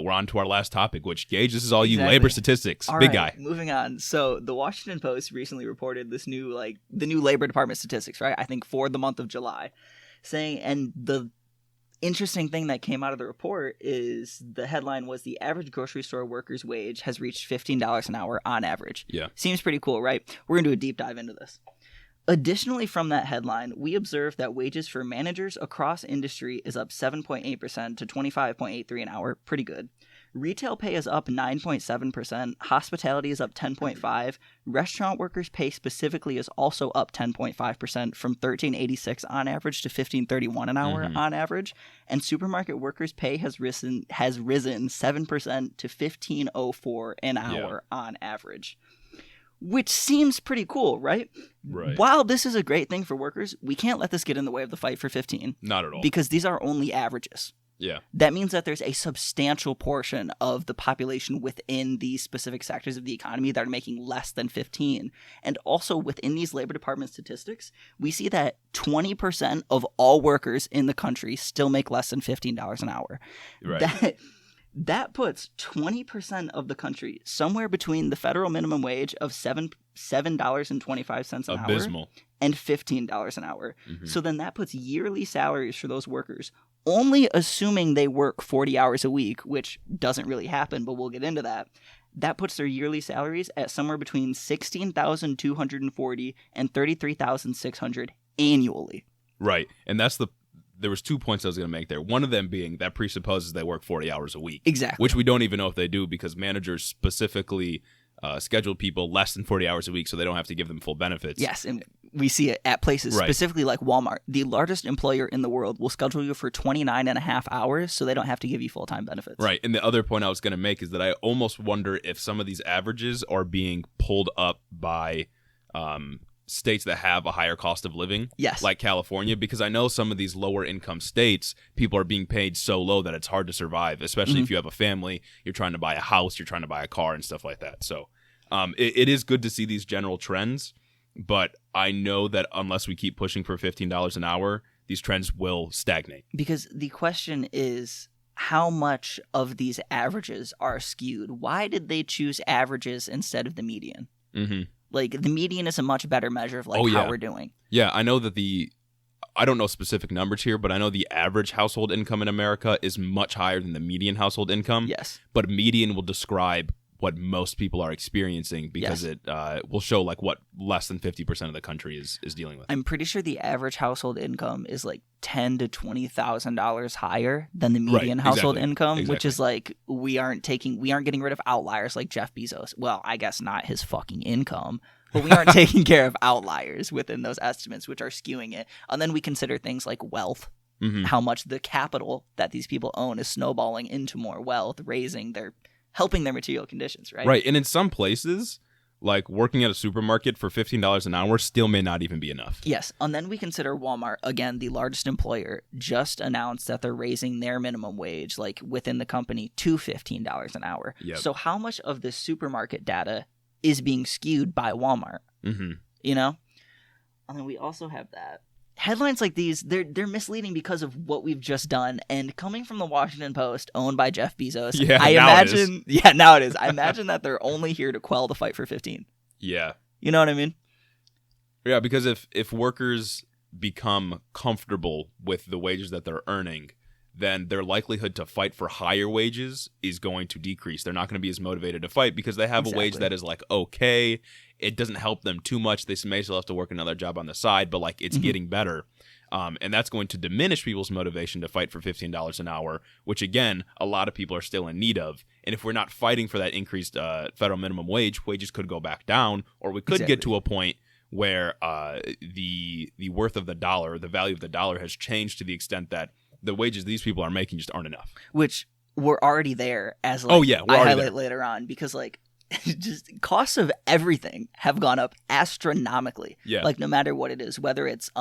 We're on to our last topic, which, Gage, this is all you Exactly. labor statistics. All Big right, guy. moving on. So the Washington Post recently reported this new, the new Labor Department statistics, right? I think for the month of July, saying, and the interesting thing that came out of the report is the headline was the average grocery store worker's wage has reached $15 an hour on average. Yeah. Seems pretty cool, right? We're going to do a deep dive into this. Additionally, from that headline, we observed that wages for managers across industry is up 7.8% to $25.83 an hour. Pretty good. Retail pay is up 9.7%. Hospitality is up 10.5%. Restaurant workers' pay specifically is also up 10.5% from $13.86 on average to $15.31 an hour on average. And supermarket workers' pay has risen 7% to $15.04 an hour on average. Which seems pretty cool, right? Right. While this is a great thing for workers, we can't let this get in the way of the fight for 15. Not at all. Because these are only averages. Yeah. That means that there's a substantial portion of the population within these specific sectors of the economy that are making less than 15. And also within these Labor Department statistics, we see that 20% of all workers in the country still make less than $15 an hour. Right. That puts 20% of the country somewhere between the federal minimum wage of $7.25 an Abysmal. hour and $15 an hour. So then that puts yearly salaries for those workers, only assuming they work 40 hours a week, which doesn't really happen, but we'll get into that. That puts their yearly salaries at somewhere between $16,240 and $33,600 annually. Right. And there was 2 points I was going to make there. One of them being that presupposes they work 40 hours a week. Exactly. Which we don't even know if they do, because managers specifically schedule people less than 40 hours a week so they don't have to give them full benefits. Yes, and we see it at places specifically like Walmart. The largest employer in the world will schedule you for 29 and a half hours so they don't have to give you full-time benefits. Right. And the other point I was going to make is that I almost wonder if some of these averages are being pulled up by states that have a higher cost of living, yes, like California, because I know some of these lower income states, people are being paid so low that it's hard to survive, especially if you have a family, you're trying to buy a house, you're trying to buy a car and stuff like that. So it is good to see these general trends, but I know that unless we keep pushing for $15 an hour, these trends will stagnate. Because the question is, how much of these averages are skewed? Why did they choose averages instead of the median? Like, the median is a much better measure of how we're doing. Yeah, I know that I don't know specific numbers here, but I know the average household income in America is much higher than the median household income. Yes. But median will describe what most people are experiencing, because it will show what less than 50% of the country is dealing with. I'm pretty sure the average household income is $10,000 to $20,000 higher than the median household income, which is we aren't getting rid of outliers like Jeff Bezos. Well, I guess not his fucking income, but we aren't taking care of outliers within those estimates, which are skewing it. And then we consider things like wealth. How much the capital that these people own is snowballing into more wealth, helping their material conditions, right? Right. And in some places, working at a supermarket for $15 an hour still may not even be enough. Yes. And then we consider Walmart, again, the largest employer, just announced that they're raising their minimum wage, within the company, to $15 an hour. Yep. So how much of this supermarket data is being skewed by Walmart? You know? And then we also have that. Headlines like these, they're misleading because of what we've just done. And coming from the Washington Post, owned by Jeff Bezos, I imagine... Yeah, now it is. I imagine that they're only here to quell the fight for 15. Yeah. You know what I mean? Yeah, because if workers become comfortable with the wages that they're earning, then their likelihood to fight for higher wages is going to decrease. They're not going to be as motivated to fight because they have a wage that is okay. It doesn't help them too much. They may still have to work another job on the side, but it's getting better. And that's going to diminish people's motivation to fight for $15 an hour, which, again, a lot of people are still in need of. And if we're not fighting for that increased federal minimum wage, wages could go back down, or we could get to a point where the worth of the dollar, the value of the dollar has changed to the extent that the wages these people are making just aren't enough. Which we're already there, as I highlight later on, because just costs of everything have gone up astronomically. Yeah. No matter what it is, whether it's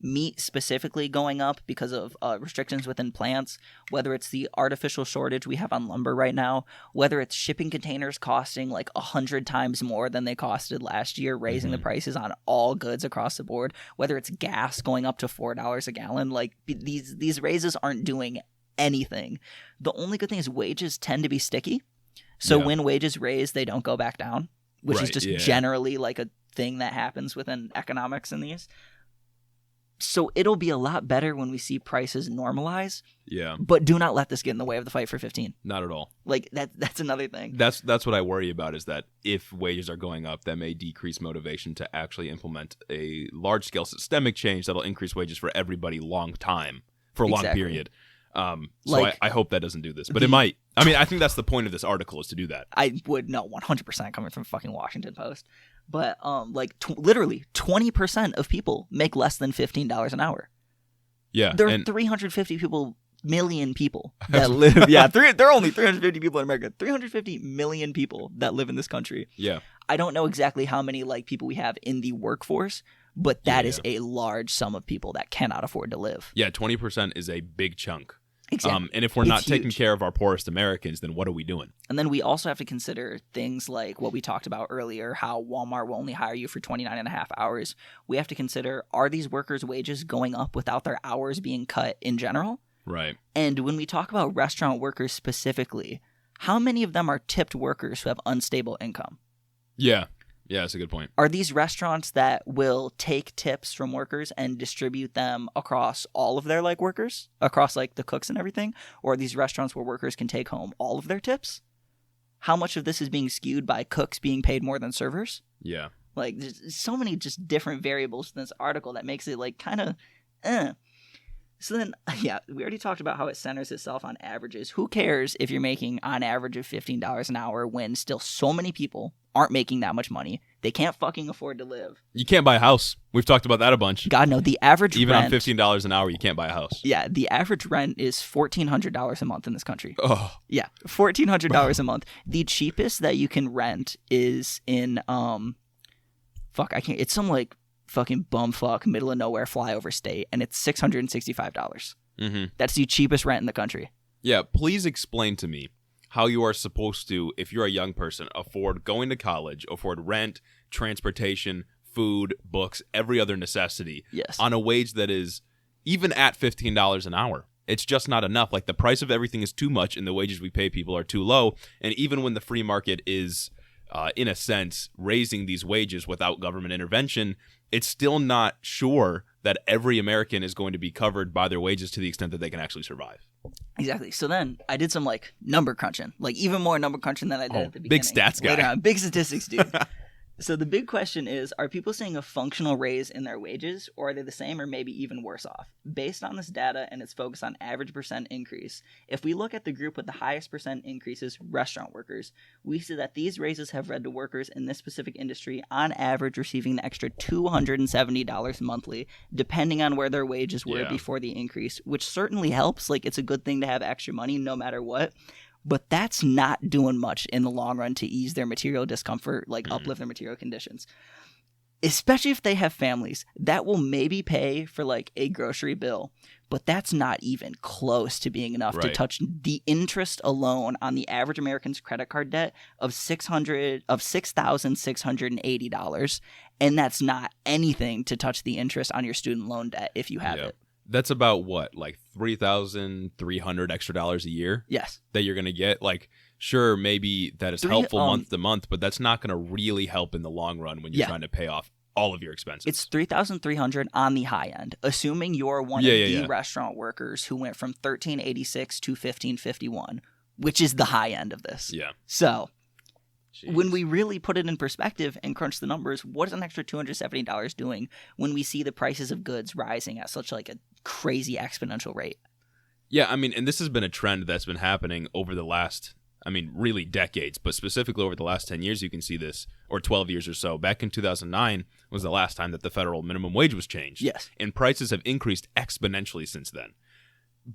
meat specifically going up because of restrictions within plants, whether it's the artificial shortage we have on lumber right now, whether it's shipping containers costing 100 times more than they costed last year, raising the prices on all goods across the board, whether it's gas going up to $4 a gallon, these raises aren't doing anything. The only good thing is wages tend to be sticky. So Yeah. when wages raise, they don't go back down, which is Right, just yeah. generally like a thing that happens within economics in these. So it'll be a lot better when we see prices normalize, Yeah, but do not let this get in the way of the fight for 15. not at all. Like that's another thing. That's what I worry about, is that if wages are going up, that may decrease motivation to actually implement a large-scale systemic change that'll increase wages for everybody for a long Exactly. period. So Like, I hope that doesn't do this, but it might. I mean, I think that's the point of this article, is to do that. I would know 100% coming from fucking Washington Post. But literally 20% of people make less than $15 an hour. Yeah, There are and 350 million people that live. Yeah, there are only 350 people in America. 350 million people that live in this country. yeah, I don't know exactly how many people we have in the workforce, but that Yeah. is a large sum of people that cannot afford to live. yeah, 20% is a big chunk. Exactly. And if we're It's not taking huge. care of our poorest Americans, then what are we doing? And then we also have to consider things like what we talked about earlier, how Walmart will only hire you for 29 and a half hours. We have to consider, are these workers' wages going up without their hours being cut in general? Right. And when we talk about restaurant workers specifically, how many of them are tipped workers who have unstable income? Yeah. Yeah, that's a good point. Are these restaurants that will take tips from workers and distribute them across all of their workers, across the cooks and everything? Or are these restaurants where workers can take home all of their tips? How much of this is being skewed by cooks being paid more than servers? Yeah. There's so many just different variables in this article that makes it kind of So then, yeah, we already talked about how it centers itself on averages. Who cares if you're making on average of $15 an hour when still so many people aren't making that much money? They can't fucking afford to live. You can't buy a house. We've talked about that a bunch. God, no, the average Even rent, on $15 an hour, you can't buy a house. Yeah, the average rent is $1,400 a month in this country. Oh, Yeah, $1,400 a month. The cheapest that you can rent is in, it's some fucking bumfuck middle of nowhere flyover state, and it's $665. mm-hmm. That's the cheapest rent in the country. Yeah, please explain to me how you are supposed to, if you're a young person, afford going to college, afford rent, transportation, food, books, every other necessity Yes. on a wage that is even at $15 an hour. It's just not enough. Like, the price of everything is too much and the wages we pay people are too low. And even when the free market is, in a sense, raising these wages without government intervention, it's still not sure that every American is going to be covered by their wages to the extent that they can actually survive. Exactly. So then I did some number crunching, even more number crunching than I did at the beginning. big stats guy. Later on, big statistics, dude. So the big question is, are people seeing a functional raise in their wages, or are they the same or maybe even worse off? Based on this data and its focus on average percent increase, if we look at the group with the highest percent increases, restaurant workers, we see that these raises have led to workers in this specific industry on average receiving an extra $270 monthly, depending on where their wages were Yeah. before the increase, which certainly helps. It's a good thing to have extra money no matter what. But that's not doing much in the long run to ease their material discomfort, uplift their material conditions. Especially if they have families. That will maybe pay for a grocery bill, but that's not even close to being enough to Right. touch the interest alone on the average American's credit card debt of $6,680. And that's not anything to touch the interest on your student loan debt if you have Yeah. it. That's about what, like $3,300 extra dollars a year Yes. that you're going to get. Sure, maybe that is helpful month to month, but that's not going to really help in the long run when you're Yeah. trying to pay off all of your expenses. It's $3,300 on the high end, assuming you're one of the restaurant workers who went from $1,386 to $1,551, which is the high end of this. Yeah. So when Jeez. we really put it in perspective and crunch the numbers, what is an extra $270 doing when we see the prices of goods rising at such a crazy exponential rate? Yeah, I mean, and this has been a trend that's been happening over the last, really decades, but specifically over the last 10 years, you can see this, or 12 years or so. Back in 2009 was the last time that the federal minimum wage was changed. Yes. And prices have increased exponentially since then.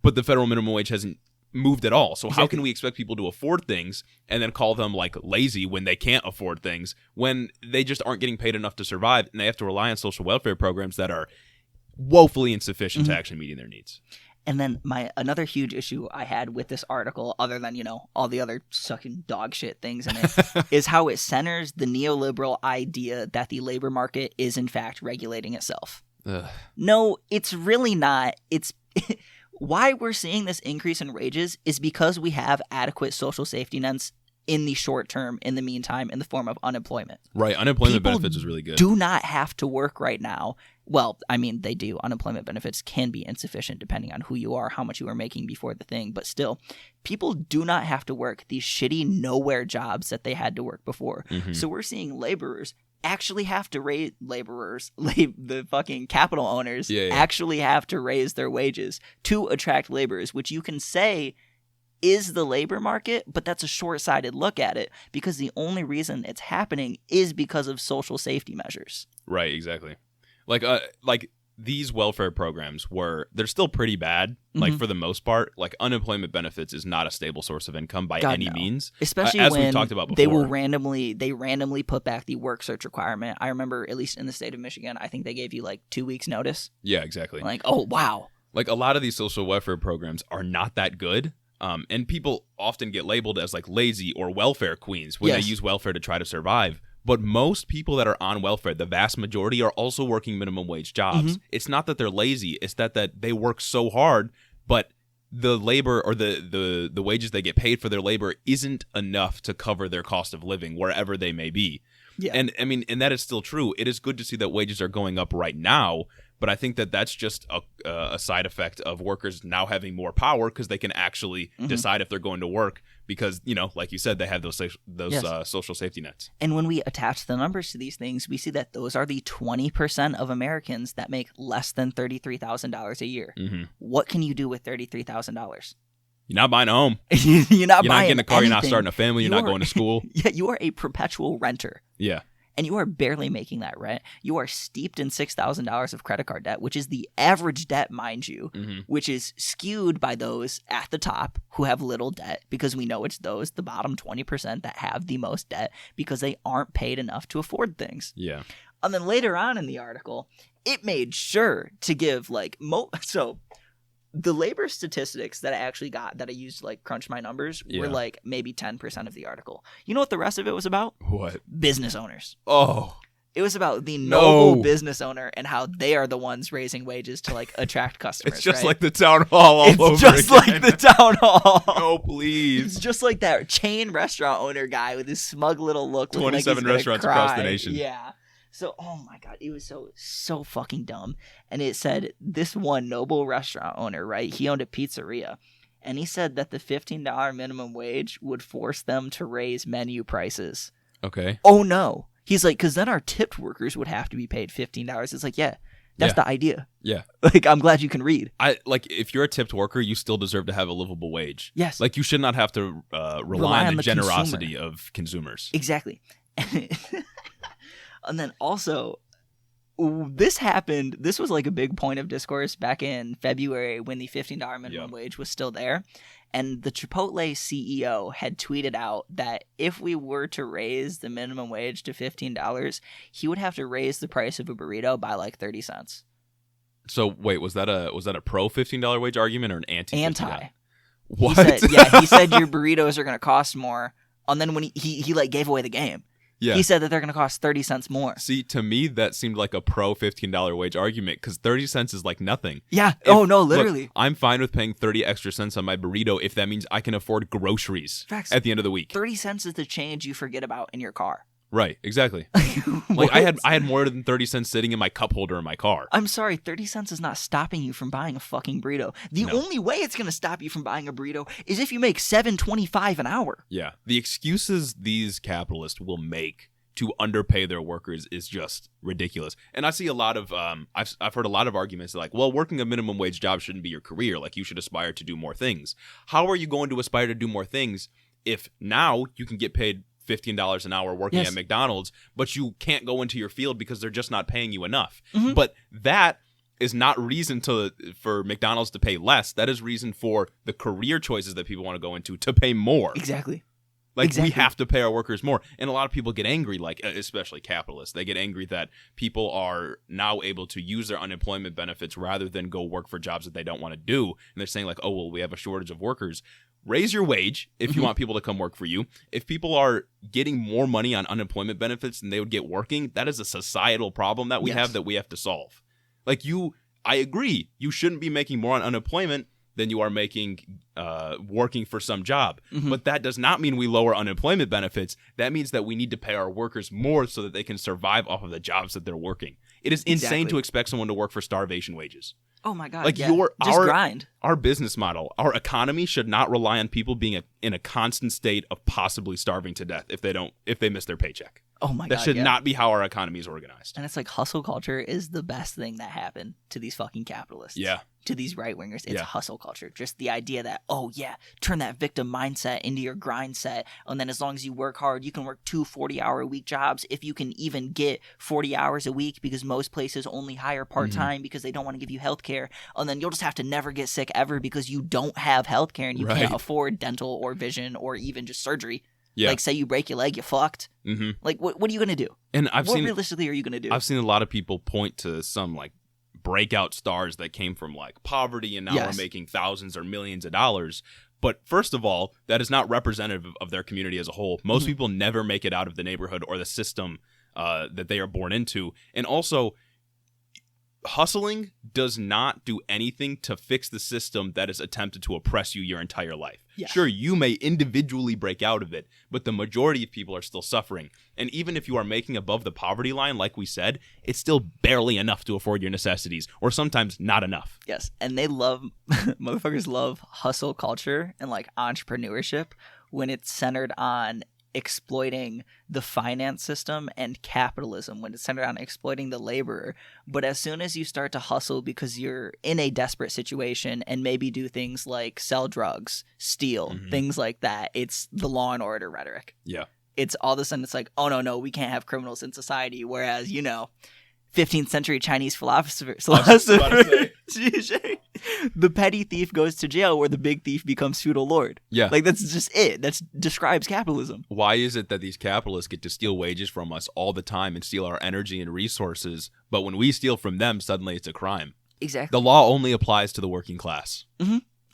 But the federal minimum wage hasn't moved at all. So how can we expect people to afford things and then call them lazy when they can't afford things, when they just aren't getting paid enough to survive and they have to rely on social welfare programs that are woefully insufficient to actually meeting their needs? And then another huge issue I had with this article, other than, all the other sucking dog shit things in it, is how it centers the neoliberal idea that the labor market is in fact regulating itself. Ugh. No, it's really not. It's why we're seeing this increase in wages is because we have adequate social safety nets in the short term, in the meantime, in the form of unemployment. Right. Unemployment People benefits is really good. do not have to work right now. Well, I mean, they do. Unemployment benefits can be insufficient depending on who you are, how much you were making before the thing. But still, people do not have to work these shitty nowhere jobs that they had to work before. Mhm. So we're seeing laborers actually have to raise the fucking capital owners Yeah. actually have to raise their wages to attract laborers, which you can say is the labor market, but that's a short-sighted look at it because the only reason it's happening is because of social safety measures. Right, exactly. Like these welfare programs they're still pretty bad, like Mhm. for the most part. Like unemployment benefits is not a stable source of income by God, any no. means. Especially as when we've talked about they will before. randomly put back the work search requirement. I remember, at least in the state of Michigan, I think they gave you like 2 weeks notice. Yeah, exactly. Like, oh wow. Like a lot of these social welfare programs are not that good. And people often get labeled as like lazy or welfare queens when Yes. they use welfare to try to survive. But most people that are on welfare, the vast majority, are also working minimum wage jobs. Mhm. It's not that they're lazy. It's that they work so hard, but the labor or the wages they get paid for their labor isn't enough to cover their cost of living wherever they may be. Yeah. And I mean, and that is still true. It is good to see that wages are going up right now, but I think that that's just a side effect of workers now having more power because they can actually Mhm. decide if they're going to work because, like you said, they have those Yes. social safety nets. And when we attach the numbers to these things, we see that those are the 20% of Americans that make less than $33,000 a year. Mm-hmm. What can you do with $33,000? You're not buying a home. You're not You're not buying getting a car. You're not anything. starting a family. You're You not are- going to school. Yeah, you are a perpetual renter. Yeah. And you are barely making that rent. You are steeped in $6,000 of credit card debt, which is the average debt, mind you, Mm-hmm. which is skewed by those at the top who have little debt, because we know it's those, the bottom 20%, that have the most debt because they aren't paid enough to afford things. Yeah. And then later on in the article, it made sure to give so the labor statistics that I actually got, that I used to like crunch my numbers, were Yeah. like maybe 10% of the article. You know what the rest of it was about? What? Business owners. Oh. It was about the No. noble business owner and how they are the ones raising wages to like attract customers. It's just right? like the town hall all over It's just again. like the town hall. Oh, please. It's just like that chain restaurant owner guy with his smug little look. looking like he's 27 gonna restaurants across the cry. nation. Yeah. So, oh my God, it was so fucking dumb. And it said this one noble restaurant owner, right? He owned a pizzeria. And he said that the $15 minimum wage would force them to raise menu prices. Okay. Oh no. He's like, because then our tipped workers would have to be paid $15. It's like, yeah, that's Yeah. the idea. Yeah. Like, I'm glad you can read. If you're a tipped worker, you still deserve to have a livable wage. Yes. Like, you should not have to rely on the consumer. generosity of consumers. Exactly. And then also, this happened. This was like a big point of discourse back in February when the $15 minimum wage was still there. And the Chipotle CEO had tweeted out that if we were to raise the minimum wage to $15, he would have to raise the price of a burrito by like 30 cents. So wait, was that a pro $15 wage argument or an anti? Anti. What? He said your burritos are going to cost more. And then when he like gave away the game. Yeah. He said that they're going to cost 30 cents more. See, to me, that seemed like a pro $15 wage argument because 30 cents is like nothing. Yeah. Look, Literally. I'm fine with paying 30 extra cents on my burrito if that means I can afford groceries Facts. at the end of the week. 30 cents is the change you forget about in your car. Right, exactly. Like I had more than 30 cents sitting in my cup holder in my car. I'm sorry, 30 cents is not stopping you from buying a fucking burrito. The No. only way it's going to stop you from buying a burrito is if you make $7.25 an hour. Yeah. The excuses these capitalists will make to underpay their workers is just ridiculous. And I see a lot of I've heard a lot of arguments like, well, working a minimum wage job shouldn't be your career. Like you should aspire to do more things. How are you going to aspire to do more things if now you can get paid $15 an hour working Yes. at McDonald's, but you can't go into your field because they're just not paying you enough? Mhm. But that is not reason for McDonald's to pay less. That is reason for the career choices that people want to go into to pay more. Exactly. Like Exactly. we have to pay our workers more. And a lot of people get angry, like especially capitalists. They get angry that people are now able to use their unemployment benefits rather than go work for jobs that they don't want to do. And they're saying like, oh, well, we have a shortage of workers. Raise your wage if you Mhm. want people to come work for you. If people are getting more money on unemployment benefits than they would get working, that is a societal problem that we Yes. have that we have to solve. Like I agree, you shouldn't be making more on unemployment, than you are making working for some job. Mhm. But that does not mean we lower unemployment benefits. That means that we need to pay our workers more so that they can survive off of the jobs that they're working. It is insane Exactly. to expect someone to work for starvation wages. Oh my god! Like, yeah. our grind. Our business model, our economy should not rely on people being in a constant state of possibly starving to death if they miss their paycheck. Oh my god! That should yeah. not be how our economy is organized. And it's like hustle culture is the best thing that happened to these fucking capitalists. Yeah. To these right wingers. It's Yeah. hustle culture. Just the idea that, oh yeah, turn that victim mindset into your grind set. And then as long as you work hard, you can work 2 40-hour-a-week jobs if you can even get 40 hours a week, because most places only hire part-time because they don't want to give you health care. And then you'll just have to never get sick ever because you don't have health care and you can't Right. afford dental or vision or even just surgery. Yeah. Like say you break your leg, you fucked. Mm-hmm. Like what are you going to do? And What realistically are you going to do? I've seen a lot of people point to some like breakout stars that came from like poverty and now Yes. are making thousands or millions of dollars. But first of all, that is not representative of their community as a whole. Most Mhm. people never make it out of the neighborhood or the system that they are born into. And also, hustling does not do anything to fix the system that has attempted to oppress you your entire life. Yes. Sure, you may individually break out of it, but the majority of people are still suffering. And even if you are making above the poverty line, like we said, it's still barely enough to afford your necessities, or sometimes not enough. Yes, and they love motherfuckers love hustle culture and like entrepreneurship when it's centered on exploiting the finance system and capitalism, when it's centered on exploiting the laborer. But as soon as you start to hustle because you're in a desperate situation and maybe do things like sell drugs, steal, Mhm. things like that, it's the Law and Order rhetoric. Yeah. It's all of a sudden it's like, oh no, we can't have criminals in society. Whereas, 15th century Chinese philosopher, was just about to the petty thief goes to jail where the big thief becomes feudal lord. Yeah. Like that's just it. That describes capitalism. Why is it that these capitalists get to steal wages from us all the time and steal our energy and resources, but when we steal from them, suddenly it's a crime? Exactly. The law only applies to the working class.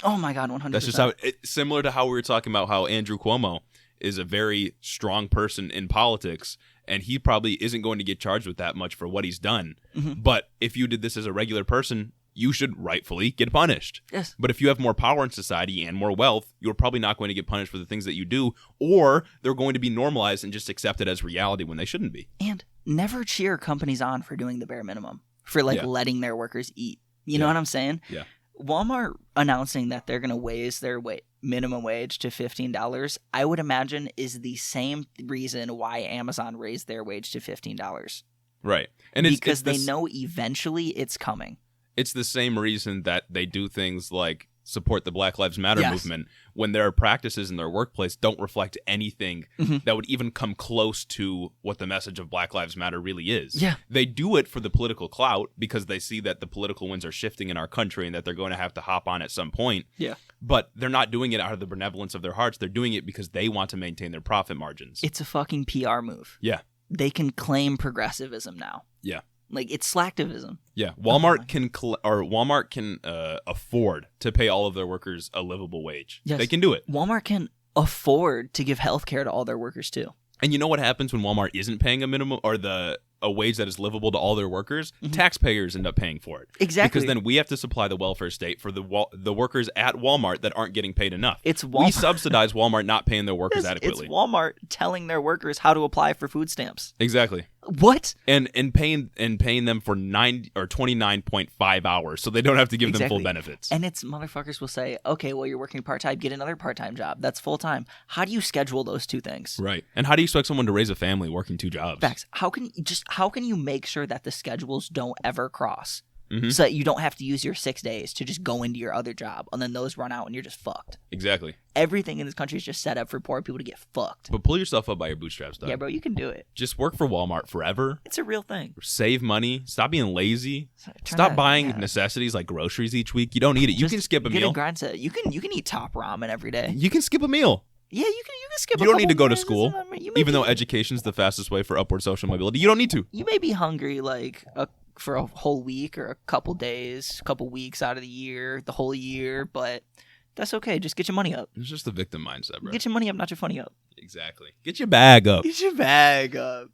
Oh my god, 100%. That's just how similar to how we were talking about how Andrew Cuomo is a very strong person in politics, and he probably isn't going to get charged with that much for what he's done. Mhm. But if you did this as a regular person, you should rightfully get punished. Yes. But if you have more power in society and more wealth, you're probably not going to get punished for the things that you do, or they're going to be normalized and just accepted as reality when they shouldn't be. And never cheer companies on for doing the bare minimum, for like Yeah. letting their workers eat. You know Yeah. what I'm saying? Yeah. Walmart announcing that they're going to raise their minimum wage to $15, I would imagine is the same reason why Amazon raised their wage to $15. Right. And Because they this- know eventually it's coming. It's the same reason that they do things like support the Black Lives Matter Yes. movement when their practices in their workplace don't reflect anything Mhm. that would even come close to what the message of Black Lives Matter really is. Yeah. They do it for the political clout because they see that the political winds are shifting in our country and that they're going to have to hop on at some point. Yeah. But they're not doing it out of the benevolence of their hearts. They're doing it because they want to maintain their profit margins. It's a fucking PR move. Yeah. They can claim progressivism now. Yeah. Like it's slacktivism. Yeah, Walmart can afford to pay all of their workers a livable wage. Yes. They can do it. Walmart can afford to give health care to all their workers too. And you know what happens when Walmart isn't paying a minimum or a wage that is livable to all their workers? Taxpayers end up paying for it. Exactly. Because then we have to supply the welfare state for the workers at Walmart that aren't getting paid enough. It's We Walmart. subsidize Walmart not paying their workers It's adequately. Walmart telling their workers how to apply for food stamps. Exactly. What? And paying them for 29.5 hours so they don't have to give them full Exactly. benefits. And it's motherfuckers will say, okay, well, you're working part-time, get another part-time job. That's full-time. How do you schedule those two things? Right. And how do you expect someone to raise a family working 2 jobs? Facts. How can you make sure that the schedules don't ever cross? Mhm. So that you don't have to use your 6 days to just go into your other job and then those run out and you're just fucked. Exactly. Everything in this country is just set up for poor people to get fucked. But pull yourself up by your bootstraps, Doug. Yeah, bro, you can do it. Just work for Walmart forever. It's a real thing. Save money. Stop being lazy. Turn Stop that- buying yeah. necessities like groceries each week. You don't need it. You Just can skip a get meal. a grind set. You can eat top ramen every day. You can skip a meal. Yeah, you can skip. You a don't need to couple go to meals. school. You may Even though be- education's the fastest way for upward social mobility, you don't need to. you may be hungry for a whole week or a couple days, a couple weeks out of the year, the whole year, but that's okay. Just get your money up. It's just the victim mindset, bro. Get your money up, not your funny up. Exactly. Get your bag up. Get your bag up.